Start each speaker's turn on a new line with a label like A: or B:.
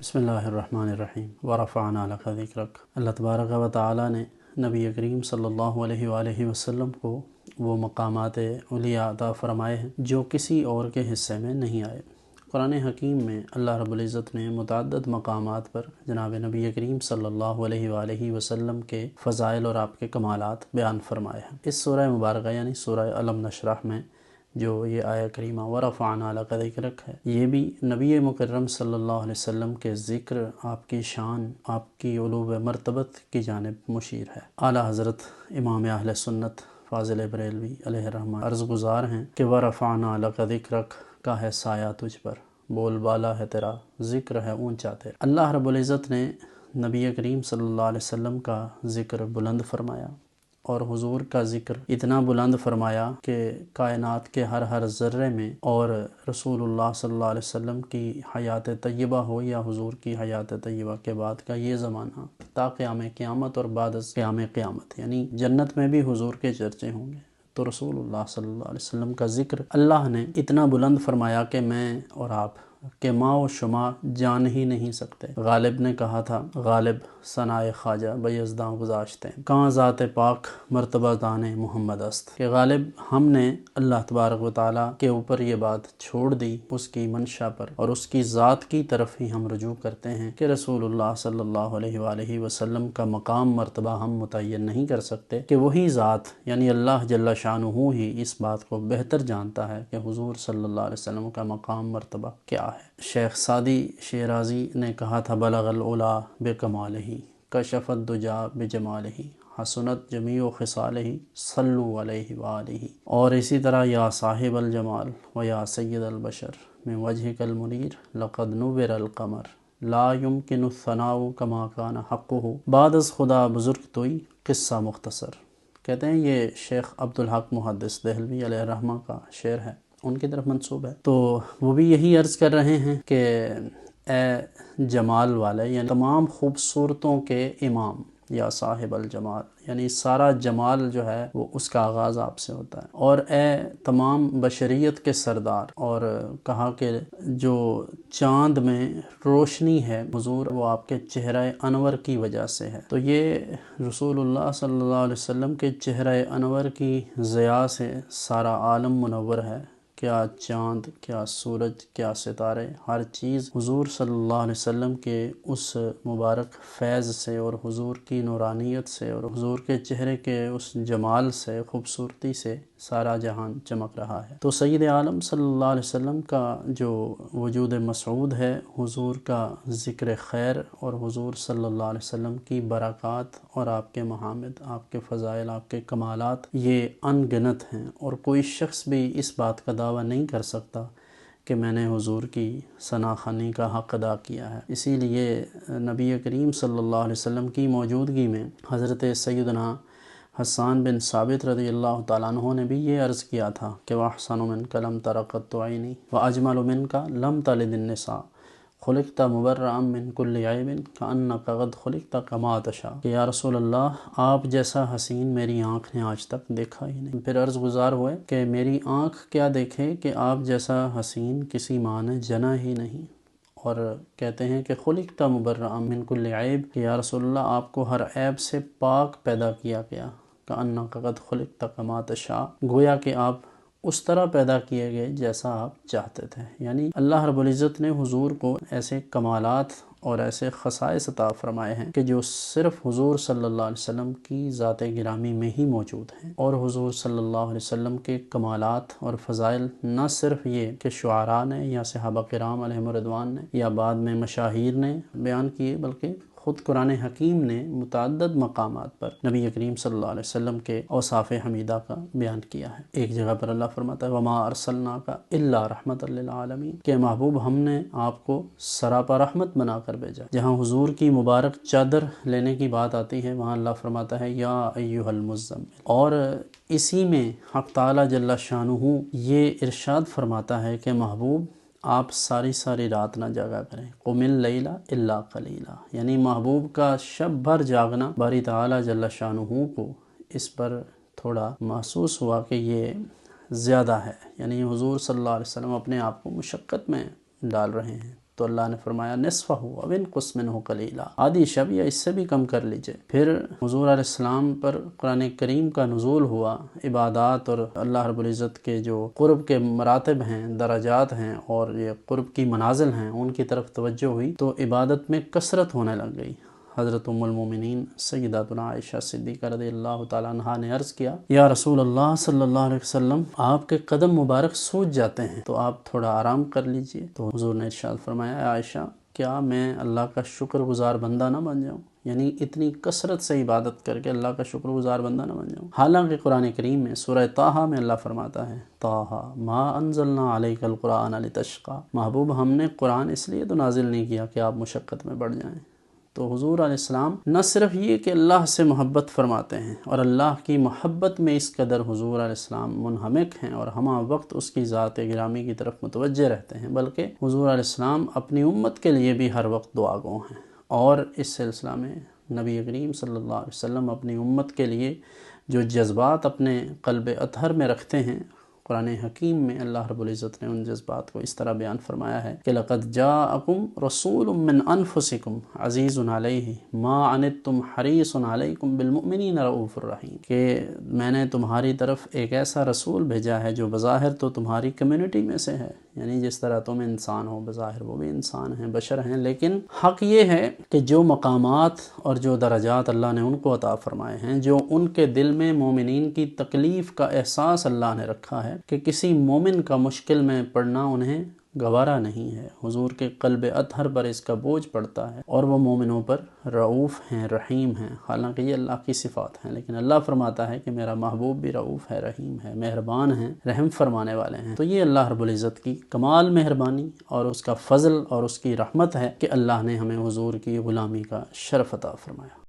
A: بسم اللہ الرحمن الرحیم ورفعنا لک ذکرک۔ اللہ تبارک و تعالیٰ نے نبی کریم صلی اللہ علیہ وآلہ وسلم کو وہ مقامات علیٰ عطا فرمائے ہیں جو کسی اور کے حصے میں نہیں آئے۔ قرآن حکیم میں اللہ رب العزت نے متعدد مقامات پر جناب نبی کریم صلی اللہ علیہ وآلہ وسلم کے فضائل اور آپ کے کمالات بیان فرمائے ہیں۔ اس سورہ مبارکہ یعنی سورہ الم نشرح میں جو یہ آیہ کریمہ ورفعنا لک ذکرک ہے، یہ بھی نبی مکرم صلی اللہ علیہ وسلم کے ذکر، آپ کی شان، آپ کی علو مرتبت کی جانب مشیر ہے۔ اعلیٰ حضرت امام اہل سنت فاضل بریلوی علیہ الرحمہ عرض گزار ہیں کہ ورفعنا لک ذکرک کا ہے سایہ تجھ پر، بول بالا ہے تیرا، ذکر ہے اونچا تیرا۔ اللہ رب العزت نے نبی کریم صلی اللہ علیہ وسلم کا ذکر بلند فرمایا، اور حضور کا ذکر اتنا بلند فرمایا کہ کائنات کے ہر ذرے میں، اور رسول اللہ صلی اللہ علیہ وسلم کی حیات طیبہ ہو یا حضور کی حیات طیبہ کے بعد کا یہ زمانہ تا قیام قیامت اور بعد از قیام قیامت، یعنی جنت میں بھی حضور کے چرچے ہوں گے، تو رسول اللہ صلی اللہ علیہ وسلم کا ذکر اللہ نے اتنا بلند فرمایا کہ میں اور آپ کہ ماں و شما جان ہی نہیں سکتے۔ غالب نے کہا تھا، غالب ثنائے خواجہ بیزداں گذاشتے ہیں، کہاں ذات پاک مرتبہ دان محمد است، کہ غالب ہم نے اللہ تبارک و تعالیٰ کے اوپر یہ بات چھوڑ دی، اس کی منشا پر اور اس کی ذات کی طرف ہی ہم رجوع کرتے ہیں کہ رسول اللہ صلی اللہ علیہ وآلہ وسلم کا مقام مرتبہ ہم متعین نہیں کر سکتے، کہ وہی ذات یعنی اللہ جل شانہ ہی اس بات کو بہتر جانتا ہے کہ حضور صلی اللہ علیہ وسلم کا مقام مرتبہ کیا ہے۔ شیخ سعدی شیرازی نے کہا تھا، بلغ العلا بکمالہ کشف الدجا بجمالہ حسنت جمیع خصالہ صلوا علیہ وآلہ۔ اور اسی طرح یا صاحب الجمال و یا سید البشر من وجہک المنیر لقد نور القمر لا يمکن الثناء کما کان حقہ بعد از خدا بزرگ توئی قصہ مختصر۔ کہتے ہیں یہ شیخ عبدالحق محدث دہلوی علیہ الرحمہ کا شعر ہے، ان کی طرف منسوب ہے۔ تو وہ بھی یہی عرض کر رہے ہیں کہ اے جمال والے، یعنی تمام خوبصورتوں کے امام، یا صاحب الجمال، یعنی سارا جمال جو ہے وہ اس کا آغاز آپ سے ہوتا ہے، اور اے تمام بشریت کے سردار، اور کہا کہ جو چاند میں روشنی ہے حضور وہ آپ کے چہرہ انور کی وجہ سے ہے۔ تو یہ رسول اللہ صلی اللہ علیہ وسلم کے چہرہ انور کی ضیاء سے سارا عالم منور ہے۔ کیا چاند، کیا سورج، کیا ستارے، ہر چیز حضور صلی اللہ علیہ وسلم کے اس مبارک فیض سے اور حضور کی نورانیت سے اور حضور کے چہرے کے اس جمال سے، خوبصورتی سے سارا جہان چمک رہا ہے۔ تو سید عالم صلی اللہ علیہ وسلم کا جو وجود مسعود ہے، حضور کا ذکر خیر اور حضور صلی اللہ علیہ وسلم کی برکات اور آپ کے محامد، آپ کے فضائل، آپ کے کمالات، یہ ان گنت ہیں، اور کوئی شخص بھی اس بات کا دعویٰ نہیں کر سکتا کہ میں نے حضور کی ثنا خوانی کا حق ادا کیا ہے۔ اسی لیے نبی کریم صلی اللہ علیہ وسلم کی موجودگی میں حضرت سیدنا حسان بن ثابت رضی اللہ تعالیٰ عنہ نے بھی یہ عرض کیا تھا کہ وَأَحْسَنُ مِنْكَ لَمْ تَرَ قَطُّ عَيْنِي وَأَجْمَلُ مِنْكَ لَمْ تَلِدِ النِّسَاءُ خُلِقْتَ مُبَرَّأً مِنْ كُلِّ عَيْبٍ كَأَنَّكَ قَدْ خُلِقْتَ كَمَا تَشَاءُ، کہ یا رسول اللہ آپ جیسا حسین میری آنکھ نے آج تک دیکھا ہی نہیں۔ پھر عرض گزار ہوئے کہ میری آنکھ کیا دیکھے کہ آپ جیسا حسین کسی ماں نے جنا ہی نہیں، اور کہتے ہیں کہ خلقت مبرأ من کل عیب، کہ یا رسول اللہ آپ کو ہر عیب سے پاک پیدا کیا گیا، کأنک قد خلقت کما تشاء، گویا کہ آپ اس طرح پیدا کیے گئے جیسا آپ چاہتے تھے۔ یعنی اللہ رب العزت نے حضور کو ایسے کمالات اور ایسے خصائص عطا فرمائے ہیں کہ جو صرف حضور صلی اللہ علیہ وسلم کی ذات گرامی میں ہی موجود ہیں، اور حضور صلی اللہ علیہ وسلم کے کمالات اور فضائل نہ صرف یہ کہ شعراء نے یا صحابہ کرام علیہم الرضوان نے یا بعد میں مشاہیر نے بیان کیے، بلکہ خود قرآن حکیم نے متعدد مقامات پر نبی کریم صلی اللہ علیہ وسلم کے اوصاف حمیدہ کا بیان کیا ہے۔ ایک جگہ پر اللہ فرماتا ہے وَمَا أَرْسَلْنَاكَ إِلَّا رَحْمَةً لِّلْعَالَمِينَ، کہ محبوب ہم نے آپ کو سراپا رحمت بنا کر بھیجا۔ جہاں حضور کی مبارک چادر لینے کی بات آتی ہے وہاں اللہ فرماتا ہے یا ایھا المزمل، اور اسی میں حق تعالی جل شانہ یہ ارشاد فرماتا ہے کہ محبوب آپ ساری رات نہ جاگا کریں، قم اللیل الا قلیلا، یعنی محبوب کا شب بھر جاگنا باری تعالی جل شانہ کو اس پر تھوڑا محسوس ہوا کہ یہ زیادہ ہے، یعنی حضور صلی اللہ علیہ وسلم اپنے آپ کو مشقت میں ڈال رہے ہیں، تو اللہ نے فرمایا نصفہ او انقص منہ قلیلا، آدھی شب یا اس سے بھی کم کر لیجئے۔ پھر حضور علیہ السلام پر قرآن کریم کا نزول ہوا، عبادات اور اللہ رب العزت کے جو قرب کے مراتب ہیں، درجات ہیں اور یہ قرب کی منازل ہیں، ان کی طرف توجہ ہوئی تو عبادت میں کثرت ہونے لگ گئی۔ حضرت ام المومنین سیداتنا عائشہ صدیقہ رضی اللہ تعالیٰ عنہا نے عرض کیا، یا رسول اللہ صلی اللہ علیہ وسلم، آپ کے قدم مبارک سوج جاتے ہیں تو آپ تھوڑا آرام کر لیجئے۔ تو حضور نے ارشاد فرمایا، اے عائشہ، کیا میں اللہ کا شکر گزار بندہ نہ بن جاؤں؟ یعنی اتنی کثرت سے عبادت کر کے اللہ کا شکر گزار بندہ نہ بن جاؤں۔ حالانکہ قرآن کریم میں سورہ طٰہٰ میں اللہ فرماتا ہے، طٰہٰ ما انزلنا علیک القرآن لتشقیٰ، محبوب ہم نے قرآن اس لیے تو نازل نہیں کیا کہ آپ مشقت میں بڑھ جائیں۔ تو حضور علیہ السلام نہ صرف یہ کہ اللہ سے محبت فرماتے ہیں اور اللہ کی محبت میں اس قدر حضور علیہ السلام منہمک ہیں اور ہمہ وقت اس کی ذات گرامی کی طرف متوجہ رہتے ہیں، بلکہ حضور علیہ السلام اپنی امت کے لیے بھی ہر وقت دعا گو ہیں۔ اور اس سلسلہ میں نبی کریم صلی اللہ علیہ وسلم اپنی امت کے لیے جو جذبات اپنے قلب اطہر میں رکھتے ہیں، قرآن حکیم میں اللہ رب العزت نے ان جذبات کو اس طرح بیان فرمایا ہے کہ لَقَدْ جَاءَكُمْ رَسُولٌ مِّنْ أَنفُسِكُمْ عَزِيزٌ عَلَيْهِ مَا عَنِتُّمْ حَرِيصٌ عَلَيْكُمْ بِالْمُؤْمِنِينَ رَءُوفٌ رَحِيمٌ، کہ میں نے تمہاری طرف ایک ایسا رسول بھیجا ہے جو بظاہر تو تمہاری کمیونٹی میں سے ہے، یعنی جس طرح تم انسان ہو بظاہر وہ بھی انسان ہیں، بشر ہیں، لیکن حق یہ ہے کہ جو مقامات اور جو درجات اللہ نے ان کو عطا فرمائے ہیں، جو ان کے دل میں مومنین کی تکلیف کا احساس اللہ نے رکھا ہے کہ کسی مومن کا مشکل میں پڑنا انہیں گوارا نہیں ہے، حضور کے قلب اطہر پر اس کا بوجھ پڑتا ہے، اور وہ مومنوں پر رعوف ہیں، رحیم ہیں۔ حالانکہ یہ اللہ کی صفات ہیں، لیکن اللہ فرماتا ہے کہ میرا محبوب بھی رعوف ہے، رحیم ہے، مہربان ہیں، رحم فرمانے والے ہیں۔ تو یہ اللہ رب العزت کی کمال مہربانی اور اس کا فضل اور اس کی رحمت ہے کہ اللہ نے ہمیں حضور کی غلامی کا شرف عطا فرمایا۔